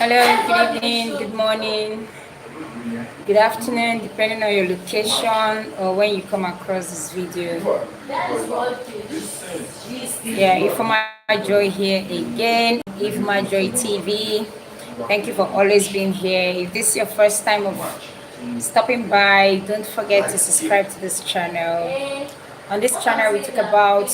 Hello, good evening, good morning, good afternoon, depending on your location or when you come across this video. Yeah, Ifeoma Joy here again, Ifeoma Joy TV. Thank you for always being here. If this is your first time of stopping by, don't forget to subscribe to this channel. On this channel, we talk about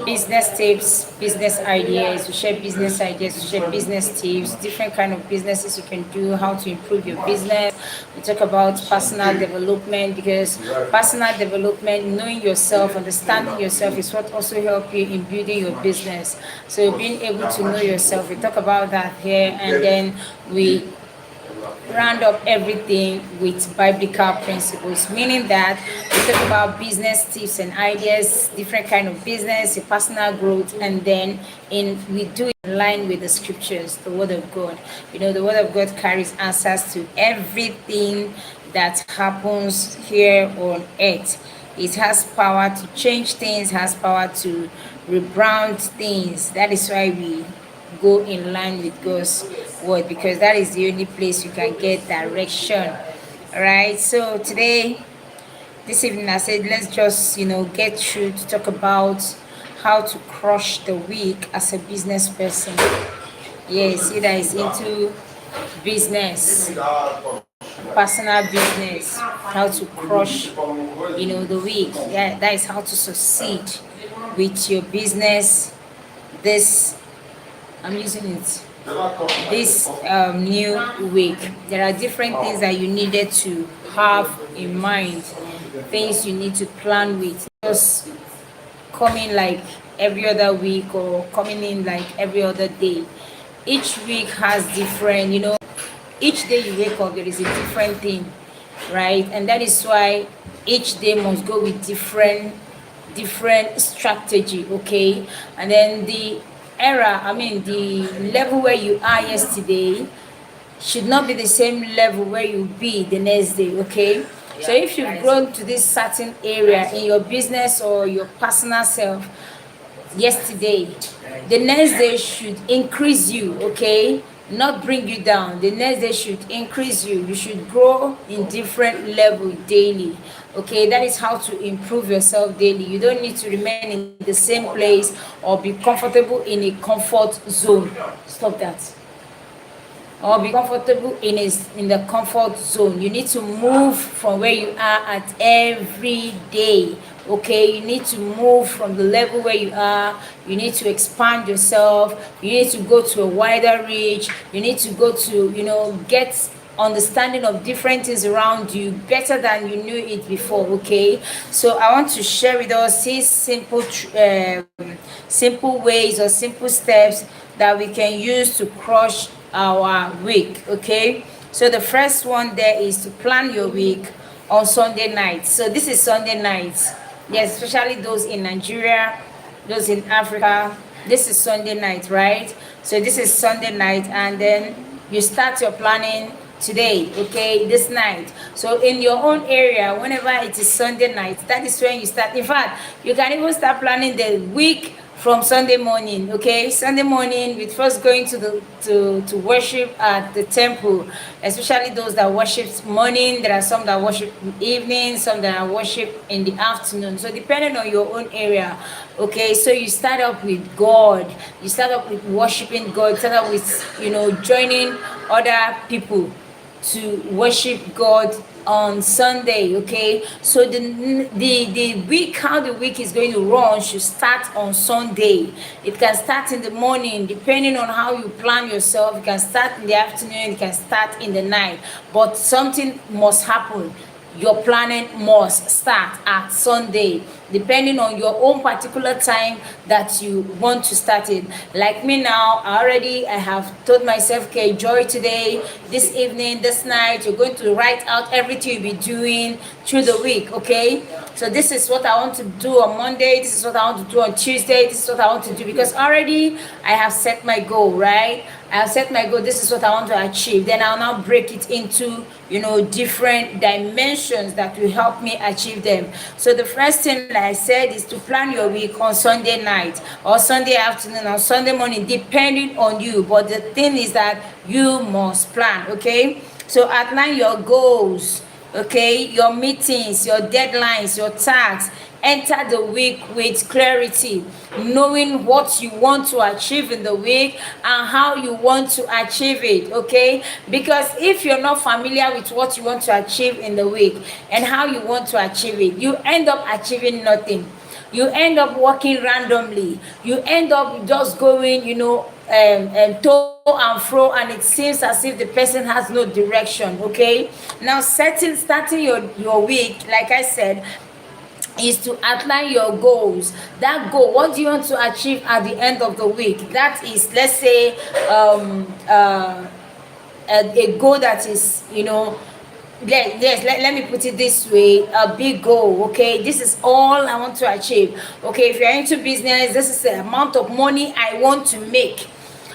business tips, business ideas. We share business ideas, we share business tips, different kind of businesses you can do, how to improve your business. We talk about personal development, because personal development, knowing yourself, understanding yourself is what also help you in building your business. So being able to know yourself, we talk about that here, and then we round up everything with biblical principles, meaning that we talk about business tips and ideas, different kind of business, your personal growth, and then we do it in line with the scriptures, the word of God. You know, the word of God carries answers to everything that happens here on earth. It has power to change things, has power to rebrand things. That is why we go in line with God's word, because that is the only place you can get direction. All right, so this evening I said let's just get through to talk about how to crush the week as a business person. Yes, either is into business, personal business, how to crush the week. Yeah, that is how to succeed with your business. I'm using it this new week. There are different things that you needed to have in mind, things you need to plan with. Just coming like every other week or coming in like every other day. Each week has different, each day you wake up there is a different thing, right? And that is why each day must go with different strategy, okay? And then the level where you are yesterday should not be the same level where you'll be the next day, okay? So if you've grown to this certain area in your business or your personal self yesterday, the next day should increase you, okay? Not bring you down. The next day should increase you. You should grow in different level daily, okay? That is how to improve yourself daily. You don't need to remain in the same place or be comfortable in a comfort zone. Stop that. Or be comfortable in the comfort zone. You need to move from where you are at every day, okay? You need to move from the level where you are. You need to expand yourself. You need to go to a wider reach. You need to go to get understanding of different things around you better than you knew it before, okay? So I want to share with us these simple ways or simple steps that we can use to crush our week, okay? So the first one there is to plan your week on Sunday night. So this is Sunday night. Yes, especially those in Nigeria, those in Africa. This is Sunday night, right? So this is Sunday night, and then you start your planning today, okay, this night. So in your own area, whenever it is Sunday night, that is when you start. In fact, you can even start planning the week from Sunday morning, okay? Sunday morning, with first going to worship at the temple, especially those that worship morning. There are some that worship evening, some that worship in the afternoon. So depending on your own area, okay? So you start up with God. You start up with worshiping God. You start up with, joining other people to worship God on Sunday, okay? So the week, how the week is going to run should start on Sunday. It can start in the morning, depending on how you plan yourself. It can start in the afternoon, it can start in the night, but something must happen. Your planning must start at Sunday, depending on your own particular time that you want to start it. Like me now, I have told myself, okay, Joy, today, this evening, this night, you're going to write out everything you'll be doing through the week, okay? So this is what I want to do on Monday, this is what I want to do on Tuesday, this is what I want to do, because already I have set my goal, right? I'll set my goal, this is what I want to achieve. Then I'll now break it into, different dimensions that will help me achieve them. So the first thing, like I said, is to plan your week on Sunday night or Sunday afternoon or Sunday morning, depending on you. But the thing is that you must plan, okay? So outline your goals, okay, your meetings, your deadlines, your tasks. Enter the week with clarity, knowing what you want to achieve in the week and how you want to achieve it, okay? Because if you're not familiar with what you want to achieve in the week and how you want to achieve it, you end up achieving nothing. You end up working randomly. You end up just going, to and fro, and it seems as if the person has no direction, okay? Now, starting your week, like I said, is to outline your goals. That goal, what do you want to achieve at the end of the week? That is, let's say, a goal that is, let me put it this way, a big goal, okay? This is all I want to achieve. Okay, if you're into business, this is the amount of money I want to make.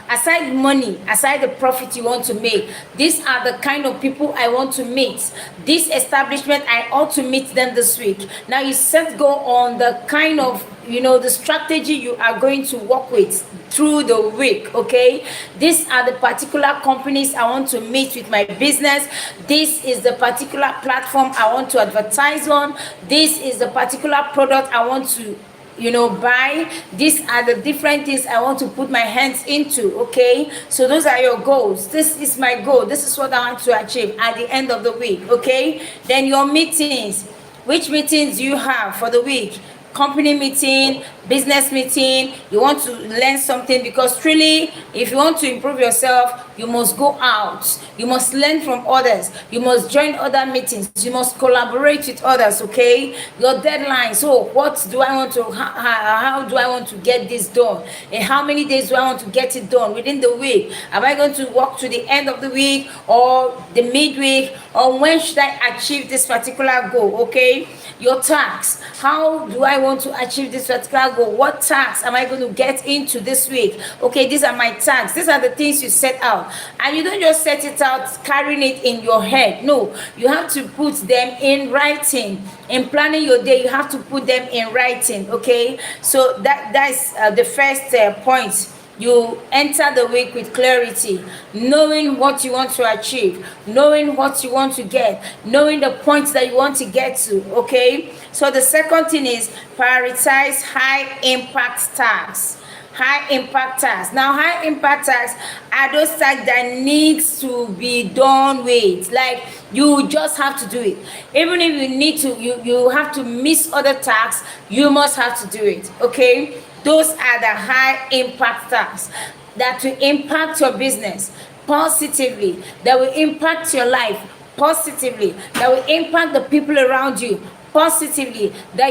Aside money, aside the profit you want to make, these are the kind of people I want to meet. This establishment, I ought to meet them this week. Now you set go on the kind of, the strategy you are going to work with through the week, okay? These are the particular companies I want to meet with my business. This is the particular platform I want to advertise on. This is the particular product I want to buy. These are the different things I want to put my hands into, okay? So those are your goals. This is my goal. This is what I want to achieve at the end of the week, okay? Then your meetings. Which meetings do you have for the week? Company meeting, business meeting. You want to learn something, because truly, if you want to improve yourself, you must go out. You must learn from others. You must join other meetings. You must collaborate with others, okay? Your deadline. So what do I want to, how do I want to get this done? And how many days do I want to get it done within the week? Am I going to work to the end of the week or the midweek? Or when should I achieve this particular goal, okay? Your tasks. How do I want to achieve this particular goal? What tasks am I going to get into this week? Okay, these are my tasks. These are the things you set out. And you don't just set it out carrying it in your head. No, you have to put them in writing. In planning your day, you have to put them in writing, okay? So that's the first point. You enter the week with clarity, knowing what you want to achieve, knowing what you want to get, knowing the points that you want to get to, okay? So the second thing is prioritize high impact tasks. High impact tasks. Now, high impact tasks are those tasks that needs to be done with. Like, you just have to do it. Even if you need to, you have to miss other tasks, you must have to do it, okay? Those are the high impact tasks that will impact your business positively, that will impact your life positively, that will impact the people around you positively, that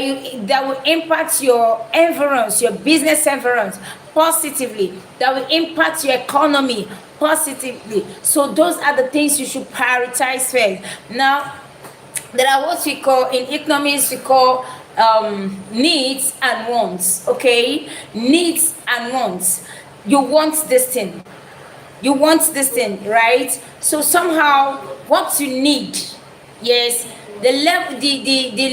will impact your environs, your business environs positively, that will impact your economy positively. So those are the things you should prioritize first. Now, there are what we call, in economics, we call needs and wants, okay? Needs and wants. You want this thing. You want this thing, right? So somehow, what you need, yes, the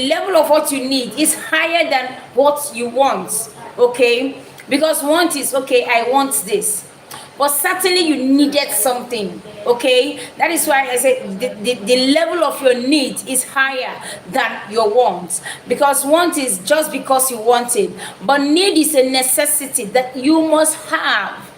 level of what you need is higher than what you want, okay? Because want is, okay, I want this. But certainly you needed something, okay? That is why I said the level of your need is higher than your want. Because want is just because you want it. But need is a necessity that you must have.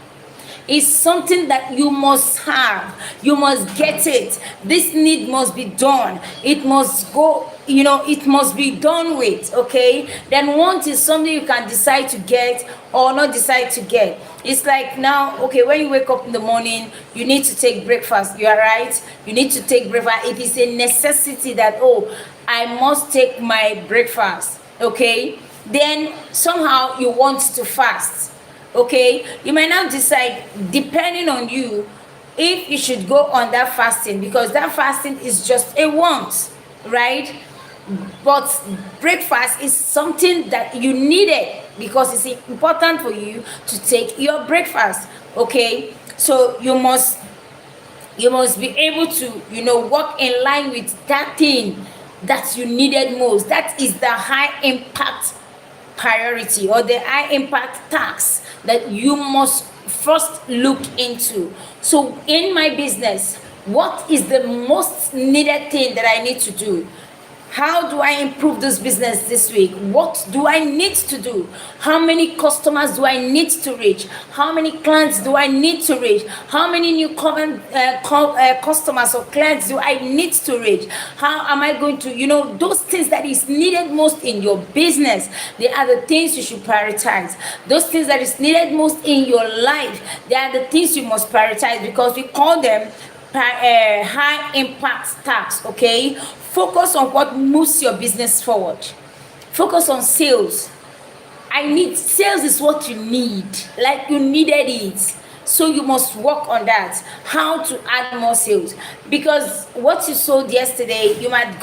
It's something that you must have. You must get it. This need must be done. It must go, it must be done with, okay? Then want is something you can decide to get or not decide to get. It's like now, okay, when you wake up in the morning, you need to take breakfast. You are right. You need to take breakfast. It is a necessity that, I must take my breakfast, okay? Then somehow you want to fast. Okay, you might now decide, depending on you, if you should go on that fasting, because that fasting is just a want, right? But breakfast is something that you needed because it's important for you to take your breakfast, okay? So you must be able to, work in line with that thing that you needed most. That is the high impact priority or the high impact task that you must first look into. So in my business, what is the most needed thing that I need to do? How do I improve this business this week? What do I need to do? How many customers do I need to reach? How many clients do I need to reach? How many new customers or clients do I need to reach? How am I going to, those things that is needed most in your business, they are the things you should prioritize. Those things that is needed most in your life, they are the things you must prioritize, because we call them high impact tasks. Okay, focus on what moves your business forward. Focus on sales. Sales is what you need, like you needed it, so you must work on that, how to add more sales. Because what you sold yesterday, you might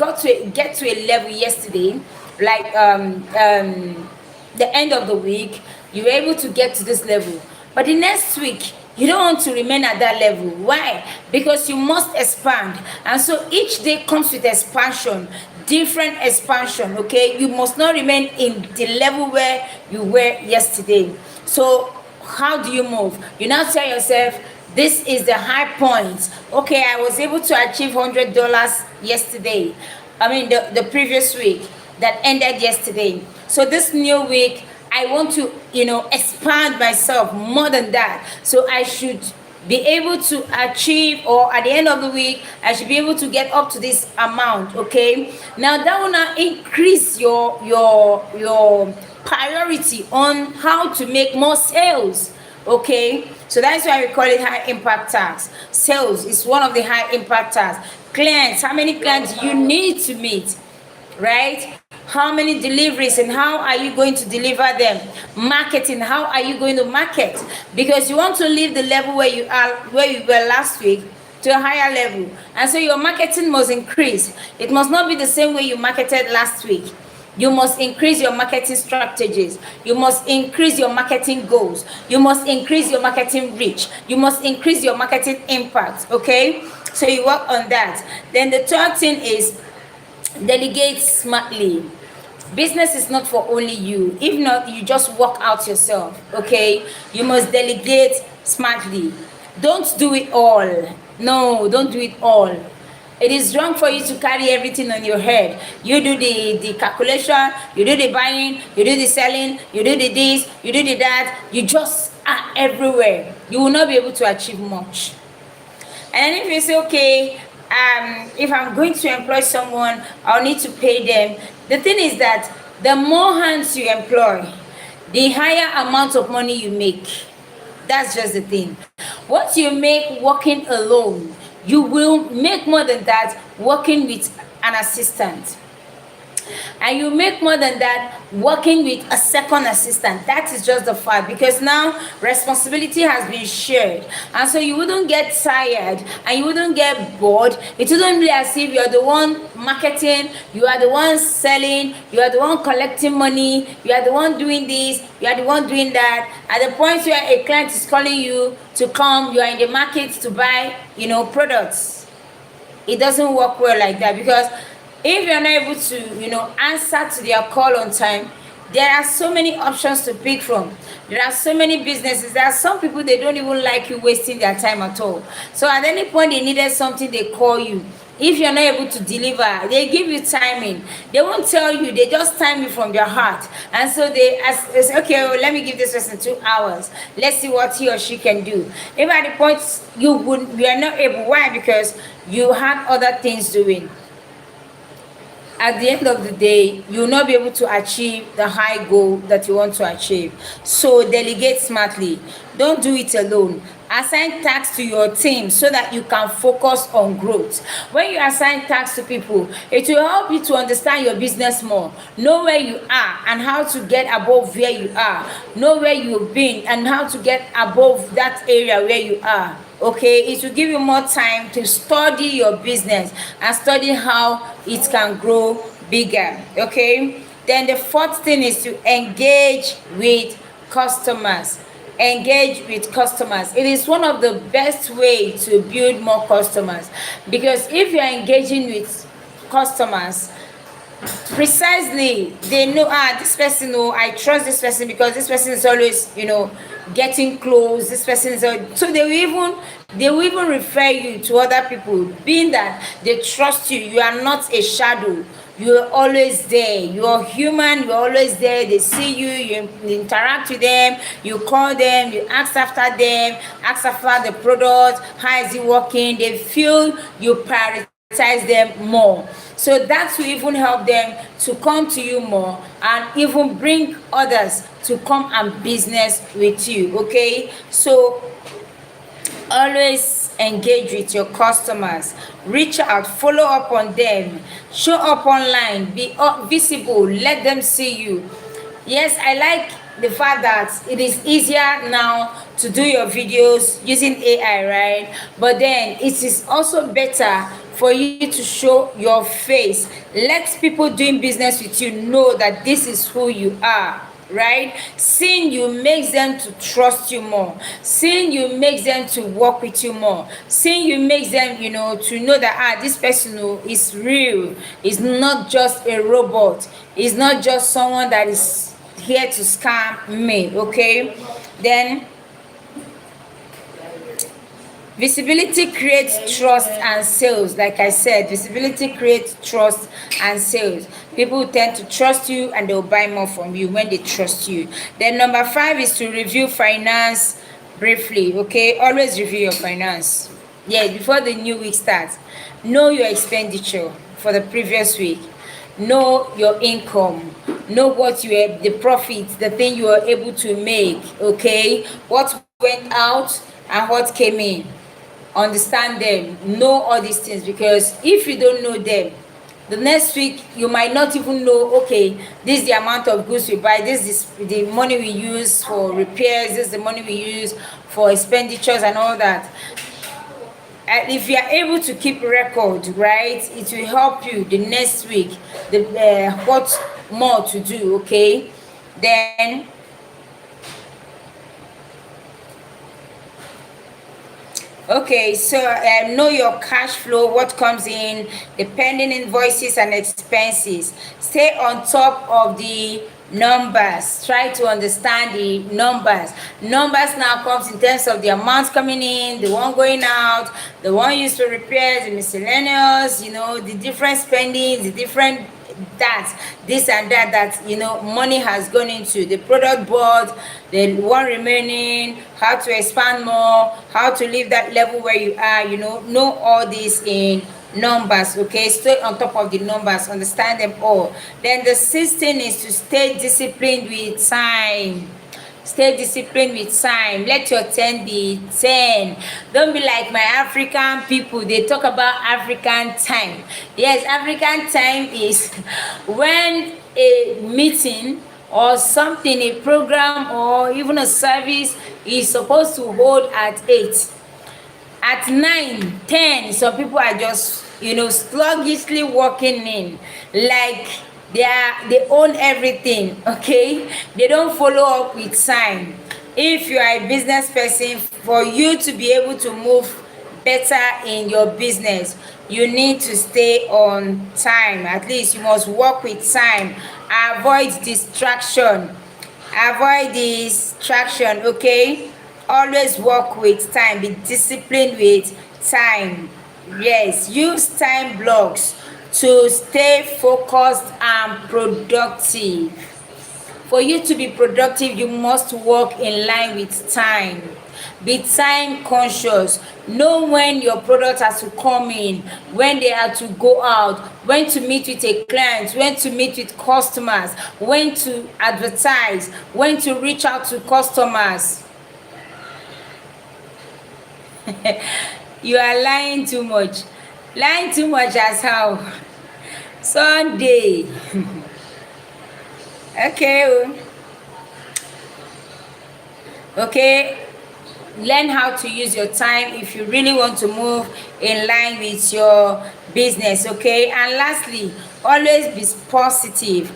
get to a level yesterday, like the end of the week, you were able to get to this level, but the next week you don't want to remain at that level. Why? Because you must expand. And so each day comes with expansion, different expansion. Okay, you must not remain in the level where you were yesterday. So how do you move? You now tell yourself, this is the high point. Okay, I was able to achieve $100 yesterday, the previous week that ended yesterday. So this new week, I want to, expand myself more than that. So I should be able to achieve, or at the end of the week, I should be able to get up to this amount. Okay. Now that will now increase your priority on how to make more sales. Okay. So that's why we call it high impact tasks. Sales is one of the high impact tasks. Clients, how many clients you need to meet, right? How many deliveries and how are you going to deliver them? Marketing, how are you going to market? Because you want to leave the level where you were last week to a higher level. And so your marketing must increase. It must not be the same way you marketed last week. You must increase your marketing strategies. You must increase your marketing goals. You must increase your marketing reach. You must increase your marketing impact. Okay? So you work on that. Then the third thing is delegate smartly. Business is not for only you. If not, you just work out yourself. Okay, you must delegate smartly. Don't do it all. No, don't do it all. It is wrong for you to carry everything on your head. You do the calculation, you do the buying, you do the selling, you do the this, you do the that. You just are everywhere. You will not be able to achieve much. And then if you say, okay, if I'm going to employ someone, I'll need to pay them. The thing is that the more hands you employ, the higher amount of money you make. That's just the thing. What you make working alone, you will make more than that working with an assistant. And you make more than that working with a second assistant. That is just the fact, because now responsibility has been shared, and so you wouldn't get tired and you wouldn't get bored. It wouldn't be as if you're the one marketing, you are the one selling, you are the one collecting money, you are the one doing this, you are the one doing that. At the point where a client is calling you to come, you are in the market to buy products. It doesn't work well like that, because if you're not able to, answer to their call on time, there are so many options to pick from. There are so many businesses. There are some people, they don't even like you wasting their time at all. So at any point they needed something, they call you. If you're not able to deliver, they give you timing. They won't tell you, they just time you from their heart. And so they say, okay, well, let me give this person 2 hours. Let's see what he or she can do. If at the point you are not able, why? Because you had other things doing. At the end of the day, you will not be able to achieve the high goal that you want to achieve. So delegate smartly. Don't do it alone. Assign tasks to your team so that you can focus on growth. When you assign tasks to people, it will help you to understand your business more, know where you are and how to get above where you are, know where you've been and how to get above that area where you are. Okay, it will give you more time to study your business and study how it can grow bigger. Okay, then the fourth thing is to engage with customers. engage with customers. It is one of the best way to build more customers, because if you're engaging with customers, precisely they know, this person, oh, I trust this person because this person is always, getting close, this person is so they will even refer you to other people, being that they trust you. You are not a shadow, you're always there, you're human, you're always there. They see you, you interact with them, you call them, you ask after them, ask after the product, how is it working. They feel you prioritize them more, so that will even help them to come to you more and even bring others to come and business with you. Okay, so always engage with your customers, reach out, follow up on them, show up online, be visible, let them see you. Yes, I like the fact that it is easier now to do your videos using AI, right? But then it is also better for you to show your face. Let people doing business with you know that this is who you are, right? Seeing you makes them to trust you more. Seeing you makes them to work with you more. Seeing you makes them, to know that, this person, is real. Is not just a robot. Is not just someone that is here to scam me. Okay, then visibility creates trust and sales. Like I said, visibility creates trust and sales. People tend to trust you and they'll buy more from you when they trust you. Then number 5 is to review finance briefly. Okay, always review your finance. Yeah, before the new week starts, know your expenditure for the previous week. Know your income. Know what you have, the profit, the thing you are able to make. Okay, what went out and what came in. Understand them, know all these things, because if you don't know them, the next week you might not even know, okay, this is the amount of goods we buy, this is the money we use for repairs, this is the money we use for expenditures and all that. And if you are able to keep record, right, it will help you the next week, what more to do. Okay, then okay, so know your cash flow, what comes in, the pending invoices and expenses. Stay on top of the numbers. Try to understand the numbers. Numbers now comes in terms of the amount coming in, the one going out, the one used for repairs, the miscellaneous, the different spendings, the different this and that money has gone into the product board, the one remaining, how to expand more, how to leave that level where you are. Know all this in numbers. Okay, stay on top of the numbers, understand them all. Then the 16 is to stay disciplined with time. Stay disciplined with time. Let your 10 be 10. Don't be like my African people. They talk about African time. Yes, African time is when a meeting or something, a program or even a service is supposed to hold at 8. At 9, 10, some people are just, sluggishly walking in, like they own everything. Okay, they don't follow up with time. If you are a business person, for you to be able to move better in your business, you need to stay on time. At least you must work with time. Avoid distraction. Okay, always work with time. Be disciplined with time. Yes, use time blocks to stay focused and productive. For you to be productive, you must work in line with time. Be time conscious. Know when your product has to come in, when they have to go out, when to meet with a client, when to meet with customers, when to advertise, when to reach out to customers. You are lying too much. Lying too much as how? Sunday. Okay, learn how to use your time if you really want to move in line with your business. Okay, and lastly, always be positive.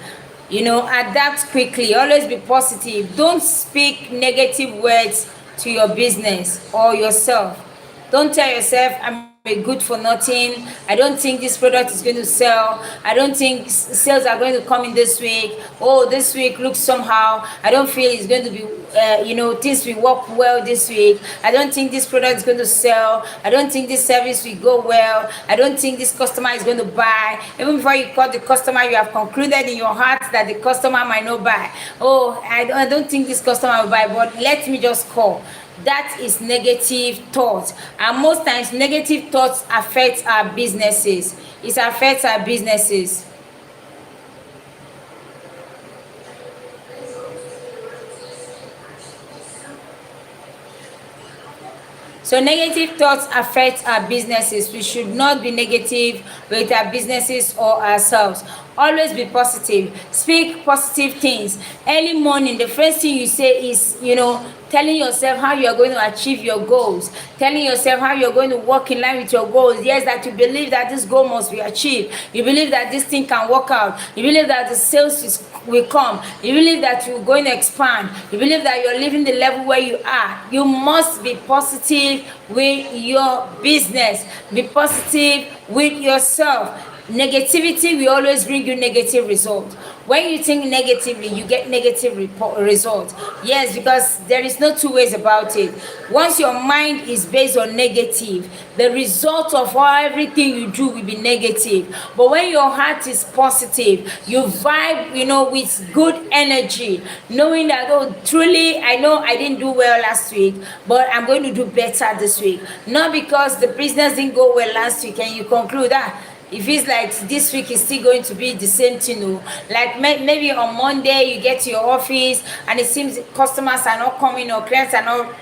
Adapt quickly, always be positive. Don't speak negative words to your business or yourself. Don't tell yourself, I'm a good for nothing, I don't think this product is going to sell, I don't think sales are going to come in this week, oh, this week looks somehow, I don't feel it's going to be things will work well this week, I don't think this product is going to sell, I don't think this service will go well, I don't think this customer is going to buy. Even before you call the customer, you have concluded in your heart that the customer might not buy. Oh, I don't think this customer will buy, but let me just call. That is negative thoughts, and most times negative thoughts affect our businesses. It affects our businesses. So negative thoughts affect our businesses. We should not be negative with our businesses or ourselves. Always be positive. Speak positive things. Early morning, the first thing you say is, telling yourself how you are going to achieve your goals. Telling yourself how you're going to work in line with your goals. Yes, that you believe that this goal must be achieved. You believe that this thing can work out. You believe that the sales will come. You believe that you're going to expand. You believe that you're leaving the level where you are. You must be positive with your business. Be positive with yourself. Negativity will always bring you negative results. When you think negatively, you get negative results. Yes, because there is no two ways about it. Once your mind is based on negative, the result of everything you do will be negative. But when your heart is positive, you vibe, with good energy, knowing that, oh, truly, I know I didn't do well last week, but I'm going to do better this week. Not because the business didn't go well last week and you conclude that it feels like this week is still going to be the same thing. Like maybe on Monday you get to your office and it seems customers are not coming or clients are not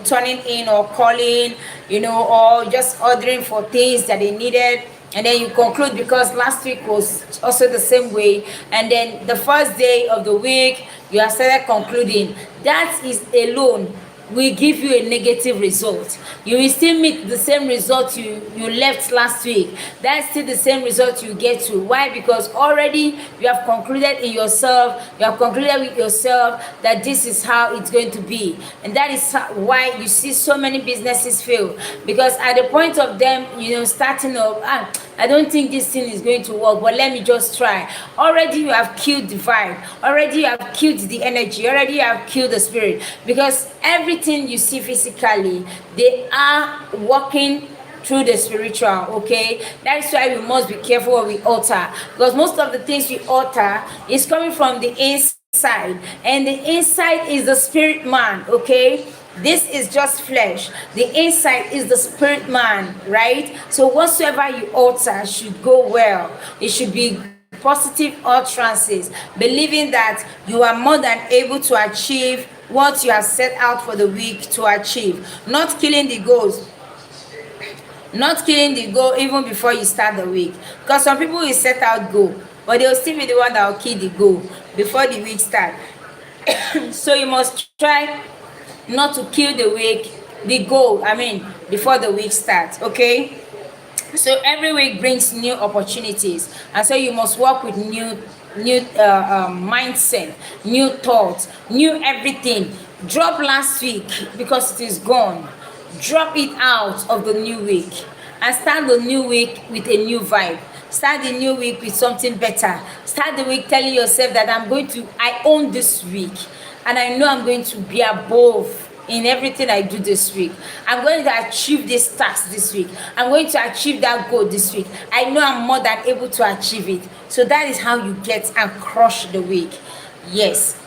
turning in or calling, or just ordering for things that they needed, and then you conclude because last week was also the same way, and then the first day of the week you have started concluding. That is alone will give you a negative result. You will still meet the same result you left last week. That's still the same result you get to. Why? Because already you have concluded in yourself, you have concluded with yourself that this is how it's going to be. And that is why you see so many businesses fail. Because at the point of them, starting up, I don't think this thing is going to work, but let me just try. Already you have killed the vibe. Already you have killed the energy. Already you have killed the spirit. Because everything you see physically, they are working through the spiritual. Okay, that's why we must be careful what we utter, because most of the things we utter is coming from the inside, and the inside is the spirit man. Okay, this is just flesh, the inside is the spirit man, right? So whatsoever you utter should go well. It should be positive utterances, believing that you are more than able to achieve what you have set out for the week to achieve. Not killing the goals, not killing the goal even before you start the week, because some people will set out goal, but they'll still be the one that will kill the goal before the week start. So you must try not to kill the goal, before the week starts. Okay, so every week brings new opportunities, and so you must work with new mindset, new thoughts, new everything. Drop last week because it is gone. Drop it out of the new week and start the new week with a new vibe. Start the new week with something better. Start the week telling yourself that I own this week, and I know I'm going to be above in everything I do this week. I'm going to achieve this task this week. I'm going to achieve that goal this week. I know I'm more than able to achieve it. So that is how you get and crush the week. Yes,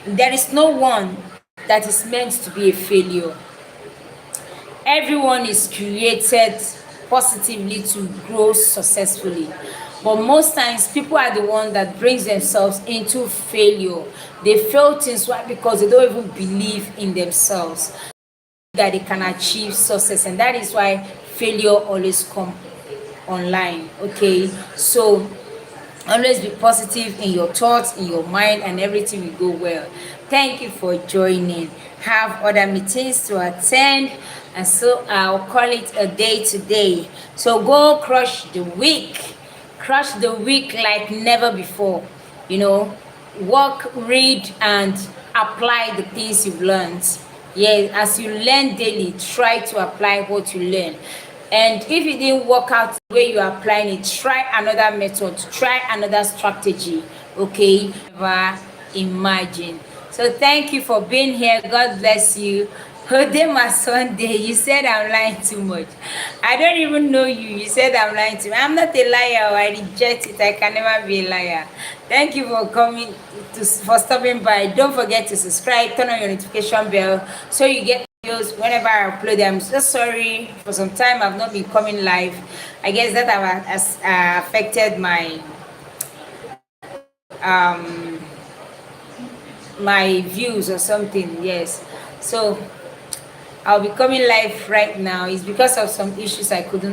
there is no one that is meant to be a failure. Everyone is created positively to grow successfully. But most times people are the one that brings themselves into failure. They fail things. Why? Because they don't even believe in themselves that they can achieve success, and that is why failure always come online. Okay, so always be positive in your thoughts, in your mind, and everything will go well. Thank you for joining. Have other meetings to attend, and so I'll call it a day today. So go crush the week like never before. work, read, and apply the things you've learned. Yeah, as you learn daily, try to apply what you learn. And if it didn't work out the way you're applying it, try another method, try another strategy. Okay, never imagine. So thank you for being here. God bless you. Odema Sunday, you said I'm lying too much. I don't even know you. You said I'm lying too much. I'm not a liar. I reject it. I can never be a liar. Thank you for coming for stopping by. Don't forget to subscribe, turn on your notification bell so you get videos whenever I upload them. I'm so sorry for some time I've not been coming live. I guess that has affected um my views or something. Yes. So I'll be coming live right now. It's because of some issues I could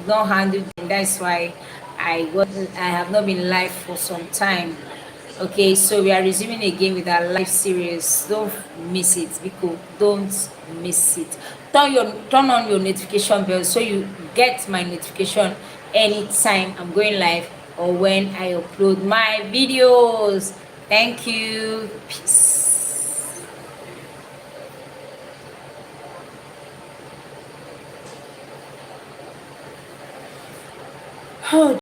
not handle, and that's why I have not been live for some time. Okay, so we are resuming again with our live series. Don't miss it, because don't miss it. Turn on your notification bell so you get my notification anytime I'm going live or when I upload my videos. Thank you. Peace. Oh,